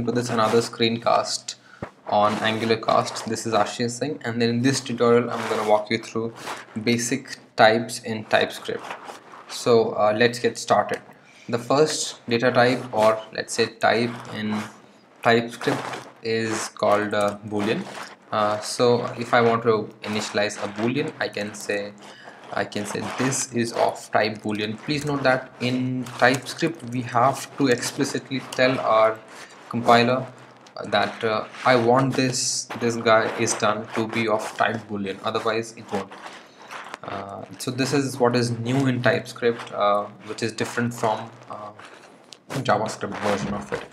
welcome to this another screencast on Angularcasts. This is Ashish Singh, and then in this tutorial I'm going to walk you through basic types in TypeScript. So let's get started. The first data type, or let's say type in TypeScript, is called Boolean. So if I want to initialize a Boolean, I can say this is of type Boolean. Please note that in TypeScript we have to explicitly tell our compiler that I want this guy is done to be of type Boolean, otherwise it won't. So this is what is new in TypeScript, which is different from JavaScript version of it.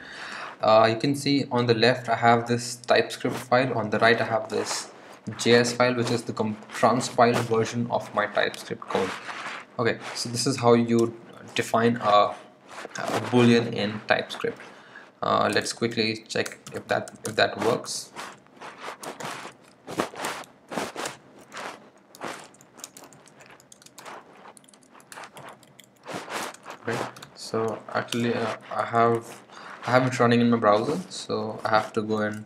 You can see on the left I have this TypeScript file, on the right I have this JS file, which is the transpiled version of my TypeScript code. Okay, so this is how you define a Boolean in TypeScript. Let's quickly check if that works. Right. So actually I have it running in my browser, so I have to go and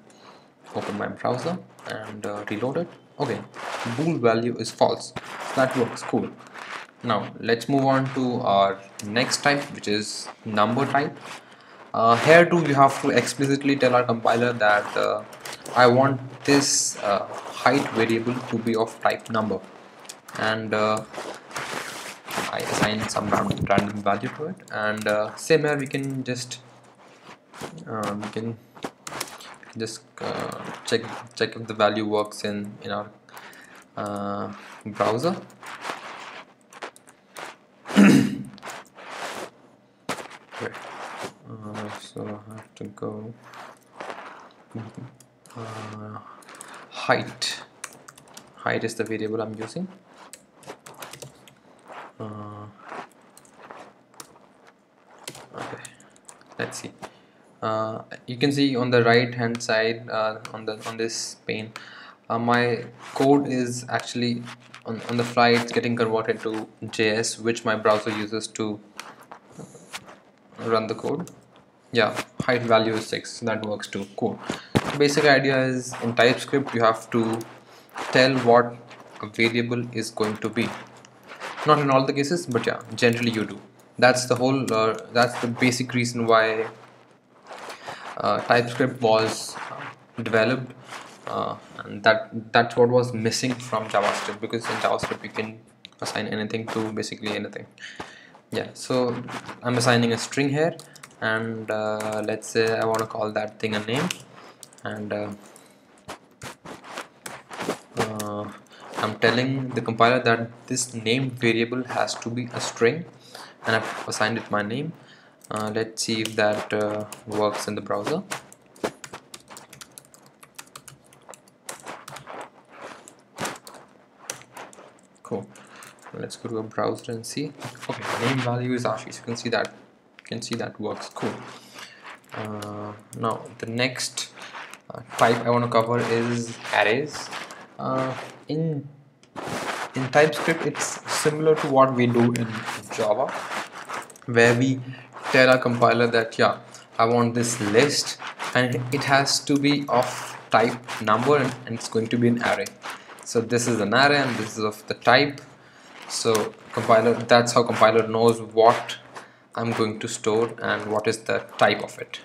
open my browser and reload it. Okay, bool value is false. That works. Cool. Now let's move on to our next type, which is number type. Here too you have to explicitly tell our compiler that I want this height variable to be of type number, and I assign some random value to it. And same here, we can just check if the value works in our browser. Right. So I have to go height is the variable I'm using. Okay, let's see. You can see on the right hand side on this pane, my code is actually on the fly. It's getting converted to JS, which my browser uses to run the code. Yeah, height value is 6. That works too. Cool. The basic idea is in TypeScript you have to tell what a variable is going to be. Not in all the cases, but yeah, generally you do. That's the whole. That's the basic reason why TypeScript was developed, and that's what was missing from JavaScript, because in JavaScript you can assign anything to basically anything. Yeah, so I'm assigning a string here, and let's say I want to call that thing a name, and I'm telling the compiler that this name variable has to be a string, and I've assigned it my name. Let's see if that works in the browser. Cool. Let's go to a browser and see. Okay, name value is Ashish. You can see that works. Cool. Now the next type I want to cover is arrays. In TypeScript it's similar to what we do in Java, where we tell our compiler that yeah, I want this list and it has to be of type number, and it's going to be an array. So this is an array and this is of the type. So that's how compiler knows what I'm going to store and what is the type of it.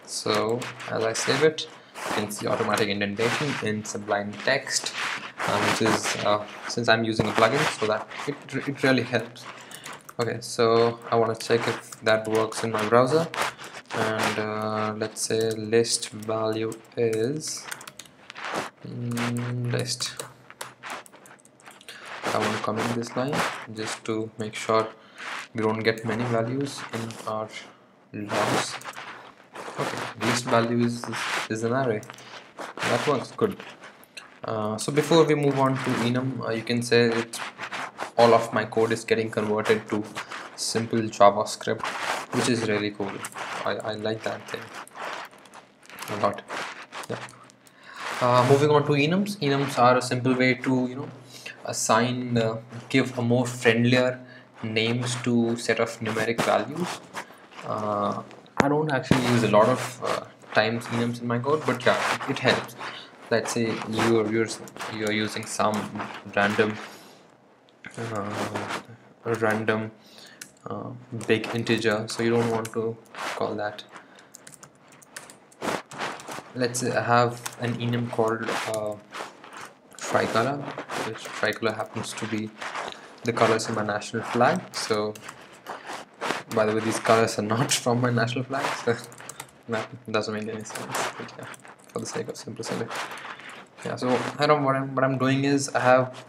So as I save it, you can see automatic indentation in Sublime Text, which is since I'm using a plugin, so that it really helps. Okay, so I want to check if that works in my browser, and let's say list value is list. I want to comment this line just to make sure we don't get many values in our logs. Okay, list value is an array. That works good. So before we move on to Enum, you can say all of my code is getting converted to simple JavaScript, which is really cool. I like that thing a lot. Yeah. Moving on to enums. Enums are a simple way to assign, give a more friendlier names to set of numeric values. I don't actually use a lot of times enums in my code, but yeah, it helps. Let's say you're using some random random big integer, so you don't want to call that. Let's say I have an enum called tricolor, which tricolor happens to be the colors in my national flag. So by the way, these colors are not from my national flag, so that doesn't make any sense, but yeah, for the sake of simplicity. Yeah, so I know what I'm doing is I have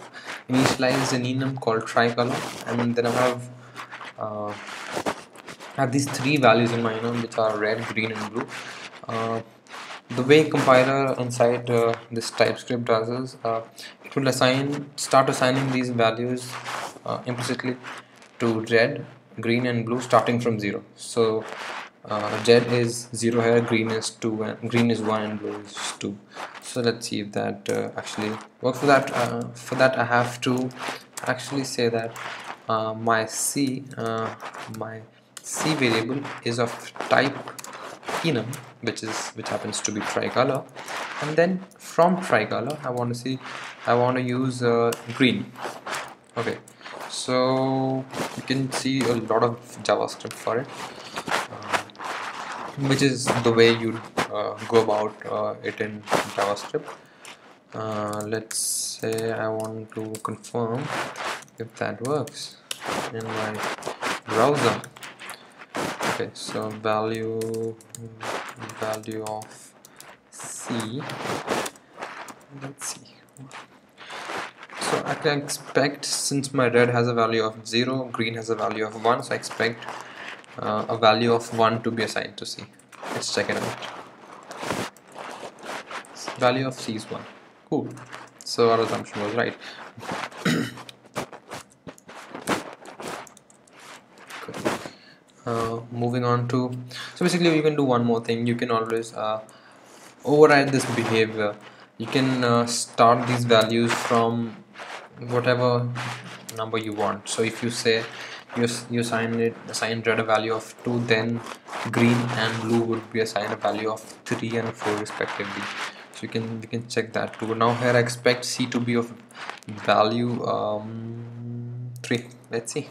initialized an enum called tricolor, and then I have these three values in my enum, which are red, green, and blue. The way compiler inside this TypeScript does is it will start assigning these values implicitly to red, green, and blue starting from 0. So red is 0 here, green is 2, and green is 1, and blue is 2. So let's see if that actually works. For that I have to actually say that my C variable is of type enum, which happens to be tricolor, and then from tricolor I want to use green. Okay, so you can see a lot of JavaScript for it, which is the way you go about it in JavaScript. Let's say I want to confirm if that works in my browser. Okay, so value of C, let's see. So I can expect, since my red has a value of 0, green has a value of 1, so I expect a value of 1 to be assigned to C. Let's check it out. Value of C is 1. Cool. So our assumption was right. Moving on to, so basically you can do one more thing. You can always override this behavior. You can start these values from whatever number you want. So if you say you assign red a value of 2, then green and blue would be assigned a value of 3 and 4 respectively. So we can check that too. Now here I expect C to be of value 3. Let's see.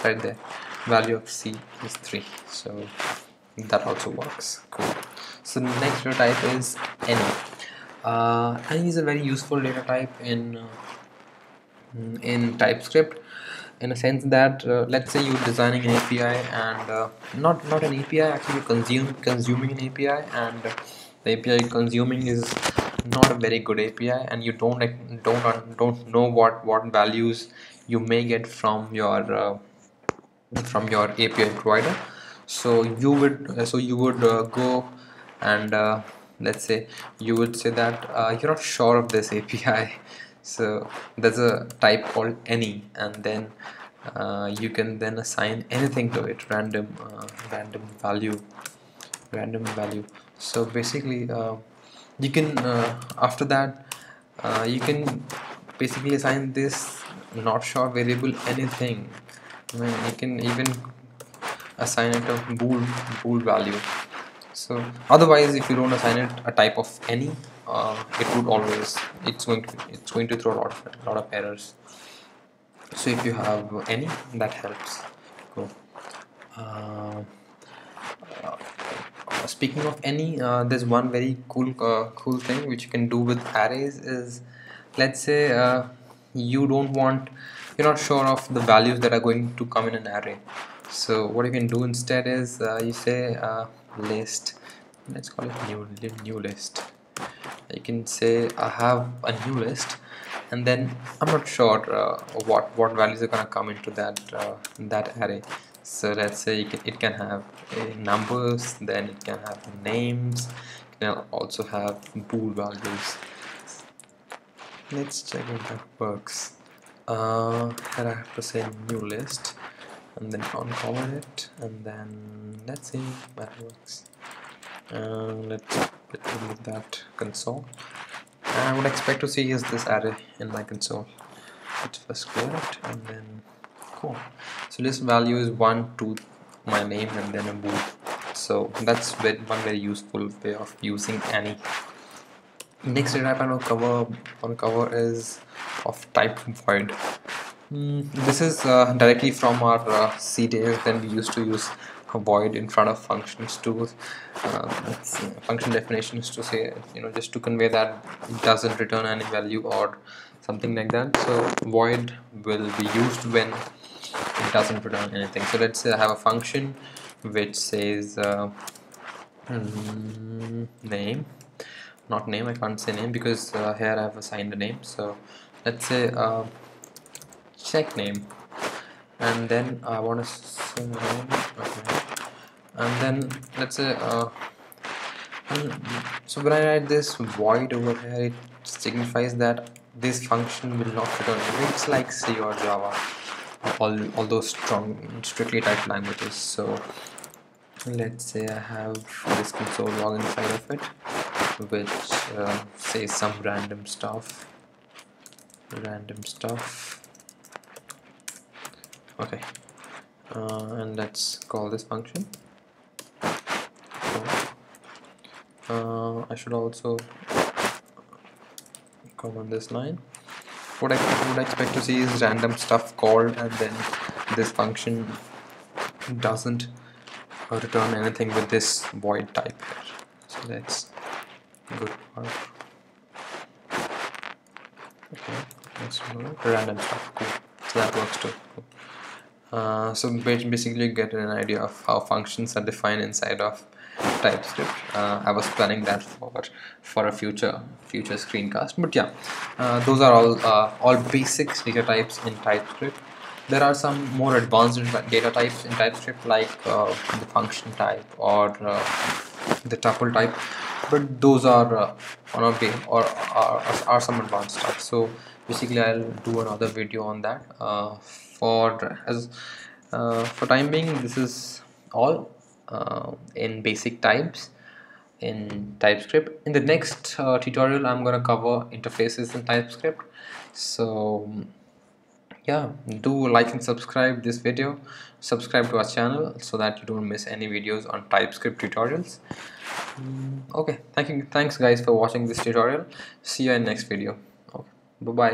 Right there, value of C is 3, so that also works. Cool. So the next data type is any. Any is a very useful data type in TypeScript, in a sense that let's say you're designing an API, and not an API, actually you're consuming an API, and the API you're consuming is not a very good API, and you don't know what values you may get from your API provider. So you would go and let's say you would say that you're not sure of this API. So there's a type called any, and then you can then assign anything to it, random value. So basically you can after that you can basically assign this not sure variable anything. I mean, you can even assign it a bool value. So otherwise, if you don't assign it a type of any, it would always it's going to throw a lot of errors. So if you have any, that helps. Cool. Speaking of any, there's one very cool thing which you can do with arrays is, let's say you're not sure of the values that are going to come in an array. So what you can do instead is you say list, let's call it new list. You can say I have a new list, and then I'm not sure what values are gonna come into that array. So let's say it can have numbers, then it can have names, it can also have bool values. Let's check if that works. Here I have to say new list, and then uncomment it, and then let's see if that works. Let's remove that console. And I would expect to see is this array in my console. Let's first clear it, and then cool. So this value is 1 to my name, and then a bool. So that's one very useful way of using any. Next data type I want to cover is of type void. This is directly from our C days when we used to use a void in front of functions to function definitions to say, just to convey that it doesn't return any value or something like that. So void will be used when it doesn't return anything. So let's say I have a function which says name, not name, I can't say name because here I have assigned a name. So let's say check name, and then I want to say name, okay. And then let's say so when I write this void over here, it signifies that this function will not return anything. It's like C or Java, all those strictly typed languages. So let's say I have this console log inside of it, which says some random stuff. Okay, and let's call this function. I should also comment this line. What I would expect to see is random stuff called, and then this function doesn't return anything with this void type here. So that's good part. Okay, next one, random stuff. Cool. So that works too. Cool. So basically you get an idea of how functions are defined inside of TypeScript. I was planning that for a future screencast, but yeah, those are all basic data types in TypeScript. There are some more advanced data types in TypeScript, like the function type or the tuple type, but those are on a way or are some advanced stuff. So basically I'll do another video on that. For time being, this is all in basic types in TypeScript. In the next tutorial I'm going to cover interfaces in TypeScript. So yeah, do like and subscribe this video, subscribe to our channel so that you don't miss any videos on TypeScript tutorials. Okay, thanks guys for watching this tutorial. See you in next video. Okay, bye bye.